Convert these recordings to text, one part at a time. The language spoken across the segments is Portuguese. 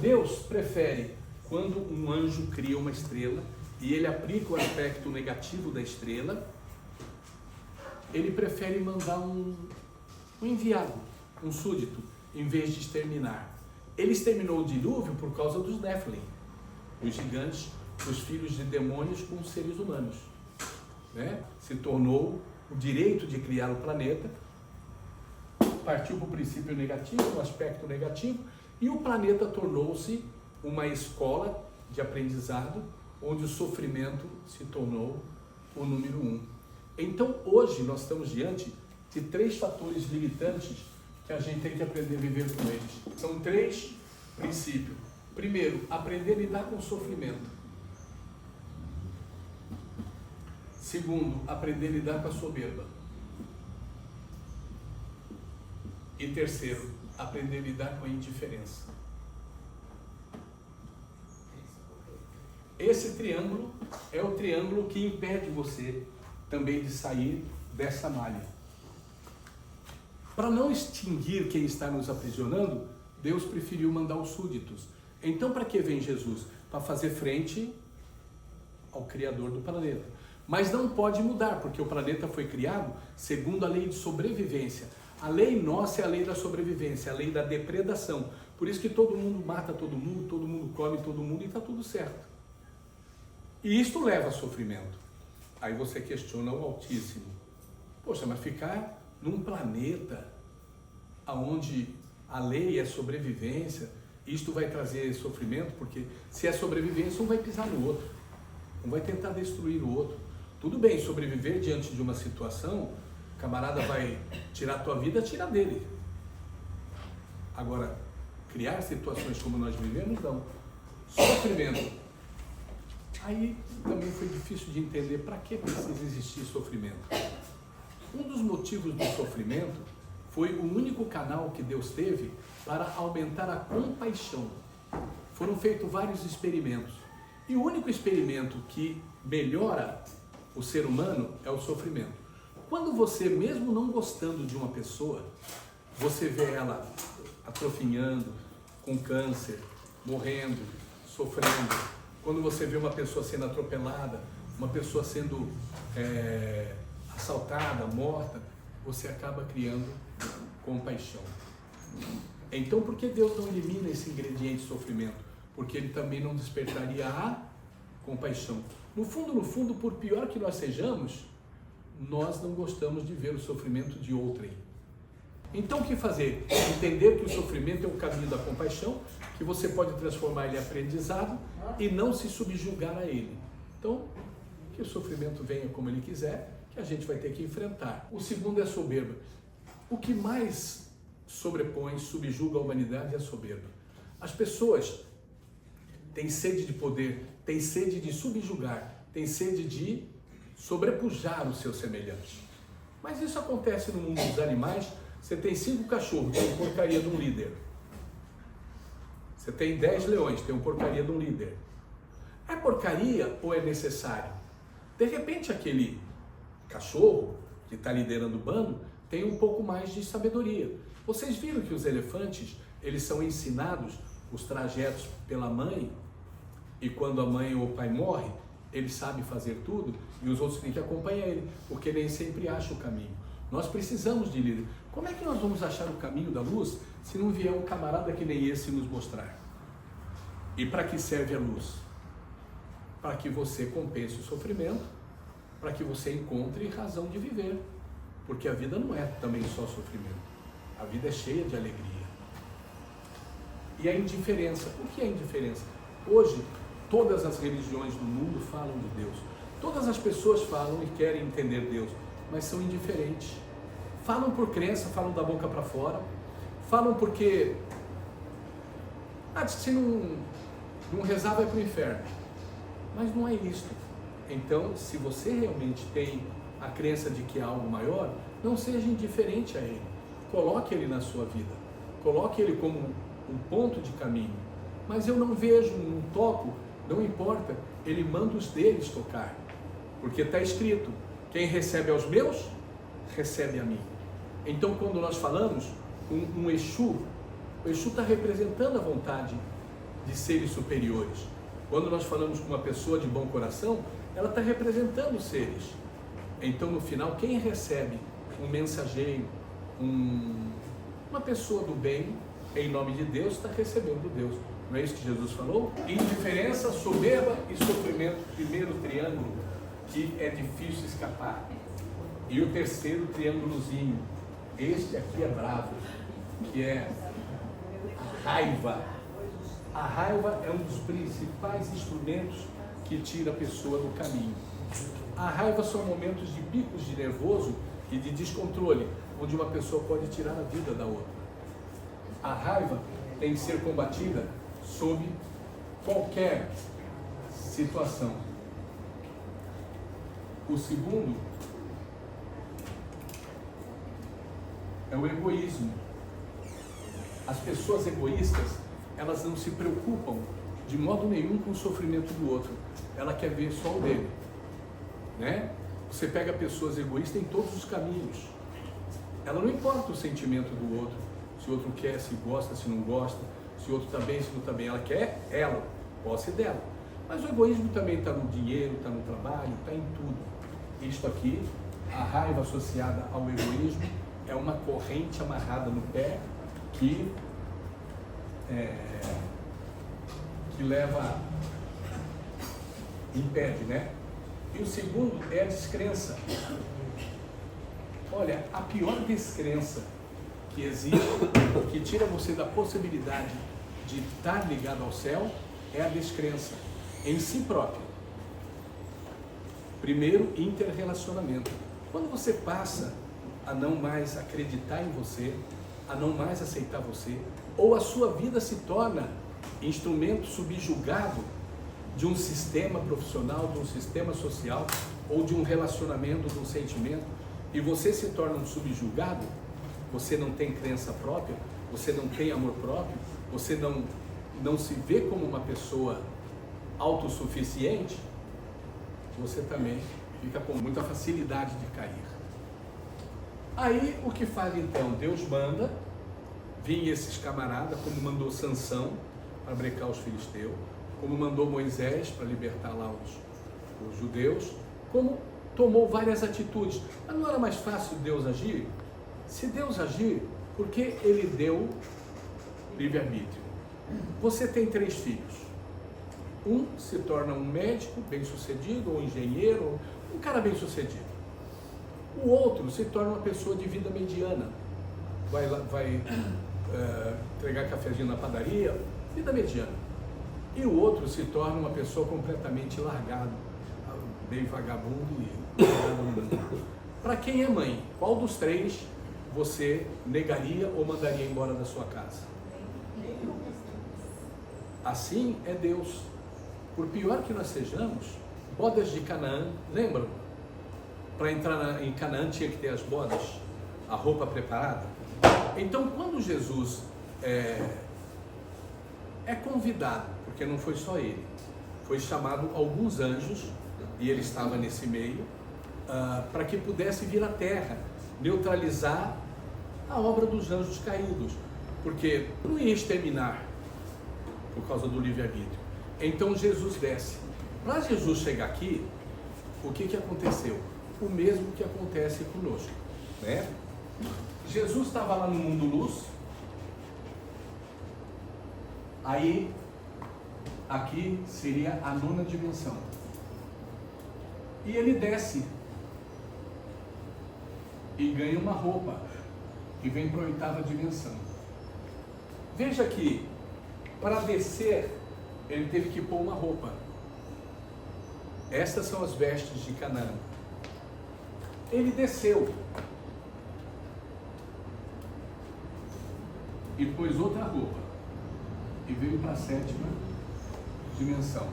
Deus prefere, quando um anjo cria uma estrela e ele aplica o aspecto negativo da estrela, ele prefere mandar um enviado, um súdito, em vez de exterminar. Ele exterminou o dilúvio por causa dos Nephilim, os gigantes, os filhos de demônios com os seres humanos, né? Se tornou o direito de criar o planeta, partiu para o princípio negativo, o aspecto negativo, e o planeta tornou-se uma escola de aprendizado, onde o sofrimento se tornou o número 1. Então, hoje, nós estamos diante de 3 fatores limitantes que a gente tem que aprender a viver com eles. São 3 princípios. Primeiro, aprender a lidar com o sofrimento. Segundo, aprender a lidar com a soberba. E terceiro, aprender a lidar com a indiferença. Esse triângulo é o triângulo que impede você também de sair dessa malha. Para não extinguir quem está nos aprisionando, Deus preferiu mandar os súditos. Então, para que vem Jesus? Para fazer frente ao Criador do planeta. Mas não pode mudar, porque o planeta foi criado segundo a lei de sobrevivência. A lei nossa é a lei da sobrevivência, a lei da depredação. Por isso que todo mundo mata todo mundo come todo mundo e está tudo certo. E isto leva a sofrimento. Aí você questiona o Altíssimo. Poxa, mas ficar num planeta onde a lei é sobrevivência, isto vai trazer sofrimento, porque se é sobrevivência, um vai pisar no outro, um vai tentar destruir o outro. Tudo bem, sobreviver diante de uma situação, o camarada vai tirar a tua vida, tira dele. Agora, criar situações como nós vivemos, não. Sofrimento. Aí também foi difícil de entender para que precisa existir sofrimento. Um dos motivos do sofrimento foi o único canal que Deus teve para aumentar a compaixão. Foram feitos vários experimentos. E o único experimento que melhora o ser humano é o sofrimento. Quando você, mesmo não gostando de uma pessoa, você vê ela atrofinhando, com câncer, morrendo, sofrendo. Quando você vê uma pessoa sendo atropelada, uma pessoa sendo assaltada, morta, você acaba criando compaixão. Então, por que Deus não elimina esse ingrediente de sofrimento? Porque Ele também não despertaria a compaixão. No fundo, por pior que nós sejamos, nós não gostamos de ver o sofrimento de outrem. Então, o que fazer? Entender que o sofrimento é o caminho da compaixão, que você pode transformar ele em aprendizado e não se subjugar a ele. Então, que o sofrimento venha como ele quiser, que a gente vai ter que enfrentar. O segundo é a soberba. O que mais sobrepõe, subjuga a humanidade é a soberba. As pessoas têm sede de poder, têm sede de subjugar, têm sede de sobrepujar o seu semelhante. Mas isso acontece no mundo dos animais. Você tem 5 cachorros, tem uma porcaria de um líder. Você tem 10 leões, tem uma porcaria de um líder. É porcaria ou é necessário? De repente aquele cachorro que está liderando o bando tem um pouco mais de sabedoria. Vocês viram que os elefantes, eles são ensinados os trajetos pela mãe, e quando a mãe ou o pai morre, ele sabe fazer tudo e os outros têm que acompanhar ele, porque nem sempre acha o caminho. Nós precisamos de líder. Como é que nós vamos achar o caminho da luz se não vier um camarada que nem esse nos mostrar? E para que serve a luz? Para que você compense o sofrimento, para que você encontre razão de viver. Porque a vida não é também só sofrimento. A vida é cheia de alegria. E a indiferença. O que é indiferença? Hoje, todas as religiões do mundo falam de Deus. Todas as pessoas falam e querem entender Deus, mas são indiferentes. Falam por crença, falam da boca para fora, falam porque se não rezar vai para o inferno. Mas não é isso. Então, se você realmente tem a crença de que há algo maior, não seja indiferente a Ele. Coloque Ele na sua vida. Coloque Ele como um ponto de caminho. Mas eu não vejo, não toco, não importa. Ele manda os deles tocar. Porque está escrito, quem recebe aos meus, recebe a mim. Então, quando nós falamos um Exu, o Exu está representando a vontade de seres superiores. Quando nós falamos com uma pessoa de bom coração, ela está representando os seres. Então, no final, quem recebe um mensageiro, uma pessoa do bem, em nome de Deus, está recebendo Deus. Não é isso que Jesus falou? Indiferença, soberba e sofrimento, primeiro triângulo, que é difícil escapar. E o terceiro triângulozinho, este aqui é bravo, que é a raiva. A raiva é um dos principais instrumentos que tira a pessoa do caminho. A raiva são momentos de picos de nervoso e de descontrole, onde uma pessoa pode tirar a vida da outra. A raiva tem que ser combatida sob qualquer situação. O segundo é o egoísmo. As pessoas egoístas, elas não se preocupam de modo nenhum com o sofrimento do outro. Ela quer ver só o dele, né? Você pega pessoas egoístas em todos os caminhos. Ela não importa o sentimento do outro, se o outro quer, se gosta, se não gosta, se o outro está bem, se não está bem. Ela quer ela, posse dela. Mas o egoísmo também está no dinheiro, está no trabalho, está em tudo. Isto aqui, a raiva associada ao egoísmo, é uma corrente amarrada no pé que leva, impede, né? E o segundo é a descrença. Olha, a pior descrença que existe, que tira você da possibilidade de estar ligado ao céu, é a descrença em si próprio. Primeiro, interrelacionamento. Quando você passa a não mais acreditar em você, a não mais aceitar você, ou a sua vida se torna instrumento subjugado de um sistema profissional, de um sistema social, ou de um relacionamento, de um sentimento, e você se torna um subjugado, você não tem crença própria, você não tem amor próprio, você não se vê como uma pessoa autossuficiente, você também fica com muita facilidade de cair. Aí o que faz então? Deus manda vir esses camaradas, como mandou Sansão para brecar os filisteus, como mandou Moisés para libertar lá os judeus, como tomou várias atitudes. Mas não era mais fácil Deus agir? Se Deus agir, por que Ele deu livre-arbítrio? Você tem 3 filhos. Um se torna um médico bem-sucedido, ou um engenheiro, ou um cara bem-sucedido. O outro se torna uma pessoa de vida mediana. Vai entregar cafezinho na padaria, vida mediana. E o outro se torna uma pessoa completamente largada, bem vagabundo e largado no mundo. Para quem é mãe, qual dos 3 você negaria ou mandaria embora da sua casa? Assim é Deus. Por pior que nós sejamos, bodas de Canaã, lembram? Para entrar em Canaã tinha que ter as bodas, a roupa preparada. Então, quando Jesus é convidado, porque não foi só ele, foi chamado alguns anjos, e ele estava nesse meio, para que pudesse vir à terra, neutralizar a obra dos anjos caídos, porque não ia exterminar por causa do livre-arbítrio. Então Jesus desce. Para Jesus chegar aqui, o que aconteceu? O mesmo que acontece conosco, né? Jesus estava lá no mundo luz, aí aqui seria a 9ª dimensão, e ele desce e ganha uma roupa e vem para a 8ª dimensão. Veja que para descer ele teve que pôr uma roupa. Estas são as vestes de Canaã. Ele desceu e pôs outra roupa e veio para a 7ª dimensão.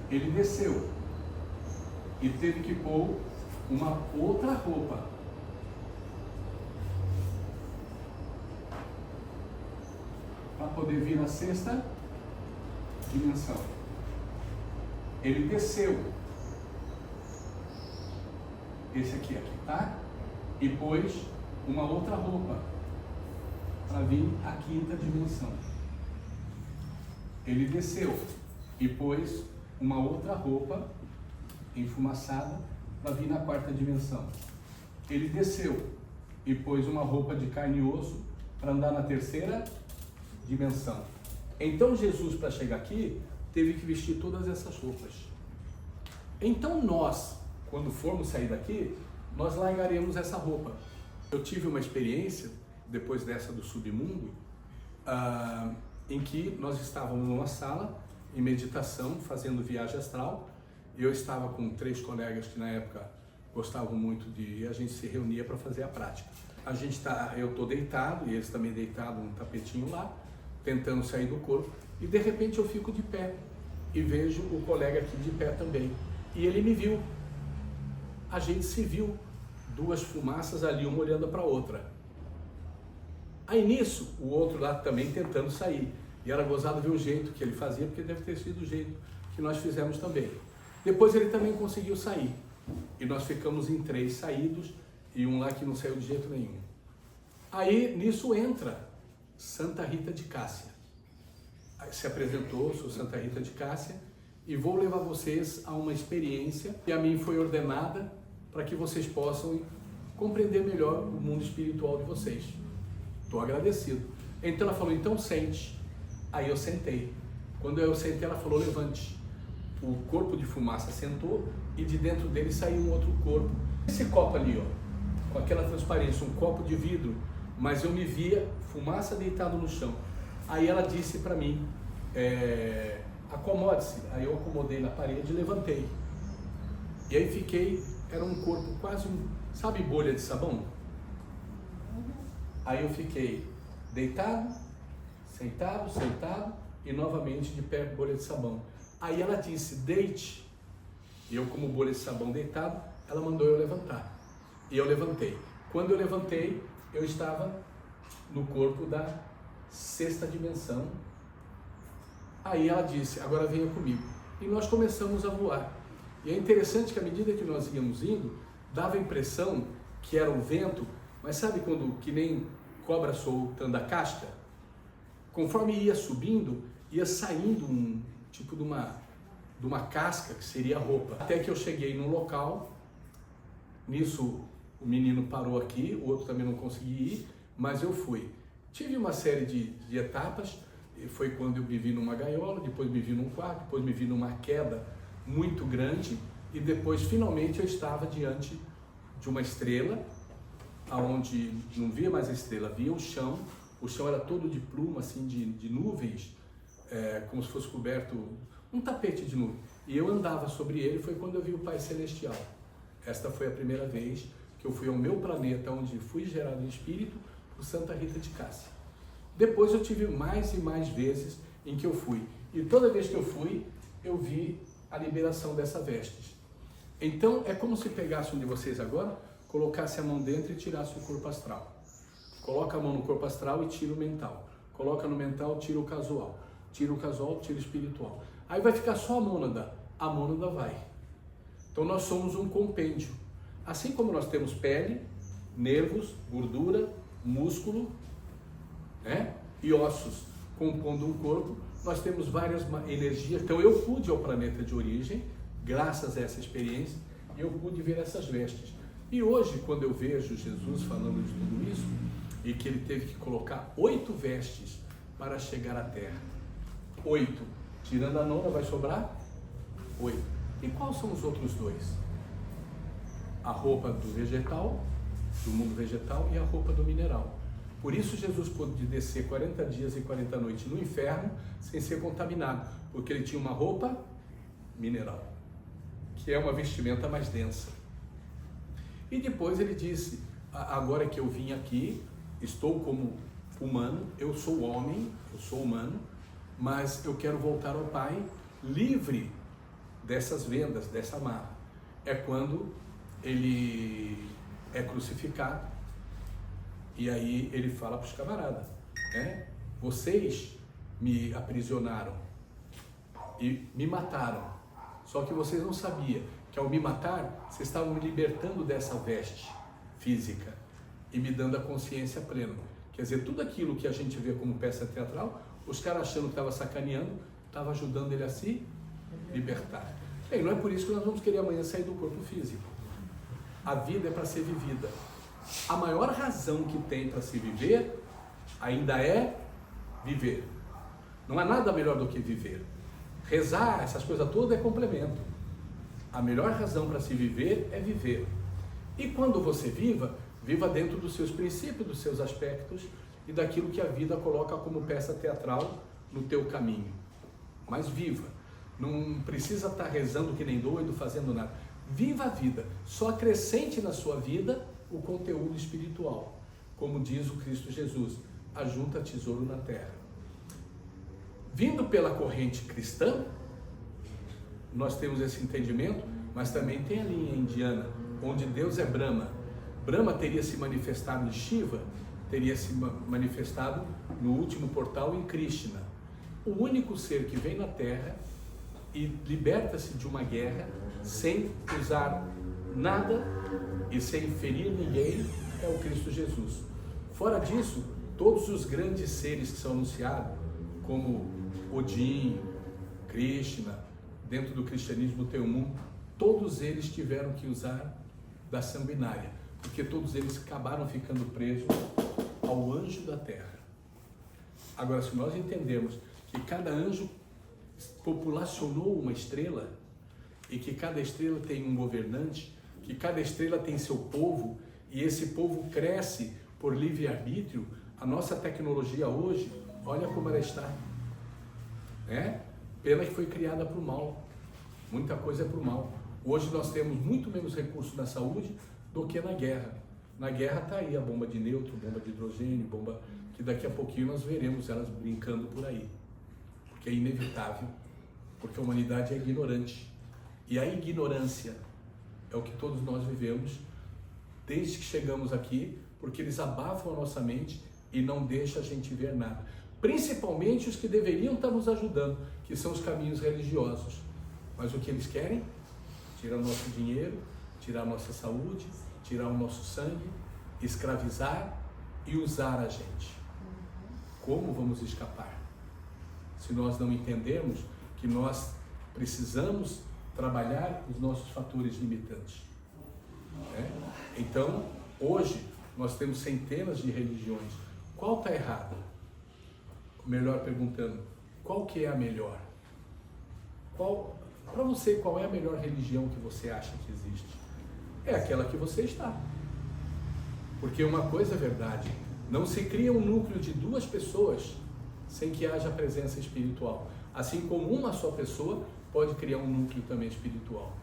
Ele desceu e teve que pôr uma outra roupa para poder vir à 6ª dimensão. Ele desceu, esse aqui, tá? E pôs uma outra roupa para vir à 5ª dimensão. Ele desceu e pôs uma outra roupa enfumaçada para vir na quarta dimensão. Ele desceu e pôs uma roupa de carne e osso para andar na terceira dimensão. Então Jesus, para chegar aqui, teve que vestir todas essas roupas. Então nós, quando formos sair daqui, nós largaremos essa roupa. Eu tive uma experiência, depois dessa do submundo, em que nós estávamos numa sala, em meditação, fazendo viagem astral. Eu estava com 3 colegas que na época gostavam muito de... a gente se reunia para fazer a prática. Eu estou deitado, e eles também deitados num tapetinho lá, tentando sair do corpo, e de repente eu fico de pé, e vejo o colega aqui de pé também. E ele me viu. A gente se viu, 2 fumaças ali, uma olhando para a outra. Aí nisso, o outro lá também tentando sair. E era gozado ver o jeito que ele fazia, porque deve ter sido o jeito que nós fizemos também. Depois ele também conseguiu sair. E nós ficamos em 3 saídos, e um lá que não saiu de jeito nenhum. Aí nisso entra Santa Rita de Cássia. Aí se apresentou, sou Santa Rita de Cássia, e vou levar vocês a uma experiência que a mim foi ordenada para que vocês possam compreender melhor o mundo espiritual de vocês. Estou agradecido. Então ela falou, então sente. Aí eu sentei. Quando eu sentei, ela falou, levante. O corpo de fumaça sentou e de dentro dele saiu um outro corpo. Esse copo ali, ó, com aquela transparência, um copo de vidro, mas eu me via fumaça deitado no chão. Aí ela disse para mim, acomode-se. Aí eu acomodei na parede e levantei. E aí fiquei, era um corpo quase sabe bolha de sabão? Aí eu fiquei deitado, sentado e novamente de pé, bolha de sabão. Aí ela disse, deite. E eu, como bolha de sabão deitado, ela mandou eu levantar. E eu levantei. Quando eu levantei, eu estava no corpo da 6ª dimensão. Aí ela disse, agora venha comigo. E nós começamos a voar. E é interessante que à medida que nós íamos indo, dava a impressão que era um vento, mas sabe quando, que nem cobra soltando a casca? Conforme ia subindo, ia saindo um tipo de uma casca, que seria a roupa. Até que eu cheguei num local, nisso o menino parou aqui, o outro também não conseguia ir, mas eu fui. Tive uma série de etapas, foi quando eu me vi numa gaiola, depois me vi num quarto, depois me vi numa queda muito grande, e depois finalmente eu estava diante de uma estrela, onde não via mais a estrela, via o chão era todo de pluma, assim, de nuvens, como se fosse coberto, um tapete de nuvem. E eu andava sobre ele, foi quando eu vi o Pai Celestial. Esta foi a primeira vez que eu fui ao meu planeta, onde fui gerado em espírito, por Santa Rita de Cássia. Depois eu tive mais e mais vezes em que eu fui. E toda vez que eu fui, eu vi a liberação dessa vestes. Então, é como se pegasse um de vocês agora, colocasse a mão dentro e tirasse o corpo astral. Coloca a mão no corpo astral e tira o mental. Coloca no mental, tira o casual. Tira o casual, tira o espiritual. Aí vai ficar só a mônada. A mônada vai. Então nós somos um compêndio. Assim como nós temos pele, nervos, gordura, músculo, e ossos compondo um corpo, nós temos várias energias. Então eu pude ir ao planeta de origem, graças a essa experiência, e eu pude ver essas vestes. E hoje, quando eu vejo Jesus falando de tudo isso, e que ele teve que colocar 8 vestes para chegar à Terra. 8. Tirando a 9, vai sobrar 8. E quais são os outros 2? A roupa do vegetal, do mundo vegetal, e a roupa do mineral. Por isso Jesus pôde descer 40 dias e 40 noites no inferno sem ser contaminado, porque ele tinha uma roupa mineral, que é uma vestimenta mais densa. E depois ele disse, agora que eu vim aqui, estou como humano, eu sou homem, eu sou humano, mas eu quero voltar ao Pai livre dessas vendas, dessa amarra. É quando ele é crucificado, e aí ele fala para os camaradas, vocês me aprisionaram e me mataram, só que vocês não sabiam que ao me matar, vocês estavam me libertando dessa veste física e me dando a consciência plena. Quer dizer, tudo aquilo que a gente vê como peça teatral, os caras achando que estava sacaneando, estava ajudando ele a se libertar. Bem, não é por isso que nós vamos querer amanhã sair do corpo físico. A vida é para ser vivida. A maior razão que tem para se viver ainda é viver. Não há nada melhor do que viver. Rezar, essas coisas todas é complemento. A melhor razão para se viver é viver. E quando você viva dentro dos seus princípios, dos seus aspectos e daquilo que a vida coloca como peça teatral no teu caminho. Mas viva. Não precisa estar rezando que nem doido, fazendo nada. Viva a vida. Só acrescente na sua vida o conteúdo espiritual. Como diz o Cristo Jesus, ajunta tesouro na terra. Vindo pela corrente cristã, nós temos esse entendimento, mas também tem a linha indiana, onde Deus é Brahma. Brahma teria se manifestado em Shiva, teria se manifestado no último portal em Krishna. O único ser que vem na Terra e liberta-se de uma guerra sem usar nada e sem ferir ninguém é o Cristo Jesus. Fora disso, todos os grandes seres que são anunciados, como Odin, Krishna, dentro do cristianismo tem o mundo, todos eles tiveram que usar da sanguinária, porque todos eles acabaram ficando presos ao anjo da terra. Agora, se nós entendermos que cada anjo populacionou uma estrela e que cada estrela tem um governante, que cada estrela tem seu povo e esse povo cresce por livre-arbítrio, a nossa tecnologia hoje, olha como ela está. Pena que foi criada para o mal. Muita coisa é para o mal. Hoje nós temos muito menos recursos na saúde do que na guerra. Na guerra está aí a bomba de nêutron, bomba de hidrogênio, bomba que daqui a pouquinho nós veremos elas brincando por aí. Porque é inevitável, porque a humanidade é ignorante. E a ignorância é o que todos nós vivemos desde que chegamos aqui, porque eles abafam a nossa mente e não deixam a gente ver nada. Principalmente os que deveriam estar nos ajudando, que são os caminhos religiosos. Mas o que eles querem? Tirar o nosso dinheiro, tirar a nossa saúde, tirar o nosso sangue, escravizar e usar a gente. Como vamos escapar? Se nós não entendermos que nós precisamos trabalhar os nossos fatores limitantes. Então, hoje, nós temos centenas de religiões. Qual está errada? Melhor perguntando, qual que é a melhor? Para você, qual é a melhor religião que você acha que existe? É aquela que você está. Porque uma coisa é verdade, não se cria um núcleo de duas pessoas sem que haja presença espiritual. Assim como uma só pessoa pode criar um núcleo também espiritual.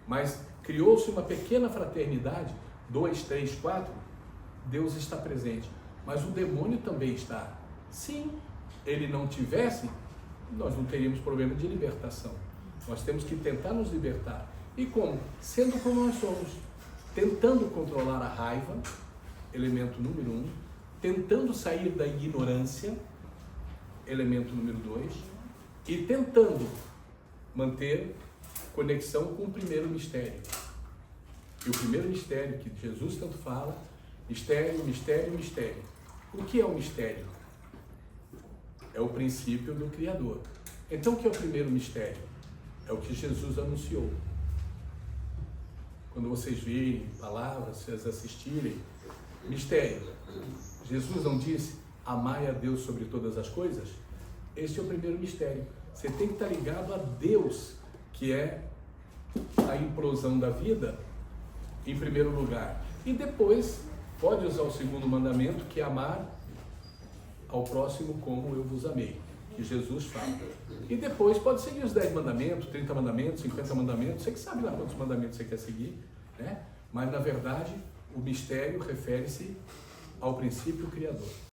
Mas criou-se uma pequena fraternidade, 2, 3, 4, Deus está presente. Mas o demônio também está. Sim, ele não tivesse, nós não teríamos problema de libertação. Nós temos que tentar nos libertar. E como? Sendo como nós somos. Tentando controlar a raiva, elemento número 1. Tentando sair da ignorância, elemento número 2. E tentando manter conexão com o primeiro mistério. E o primeiro mistério que Jesus tanto fala, mistério, mistério, mistério. O que é o mistério? É o princípio do Criador. Então, o que é o primeiro mistério? É o que Jesus anunciou. Quando vocês virem palavras, vocês assistirem, mistério. Jesus não disse, amai a Deus sobre todas as coisas? Este é o primeiro mistério. Você tem que estar ligado a Deus, que é a implosão da vida, em primeiro lugar. E depois, pode usar o segundo mandamento, que é amar ao próximo como eu vos amei, que Jesus fala. E depois pode seguir os 10 mandamentos, 30 mandamentos, 50 mandamentos, você que sabe lá quantos mandamentos você quer seguir, né? Mas na verdade o mistério refere-se ao princípio criador.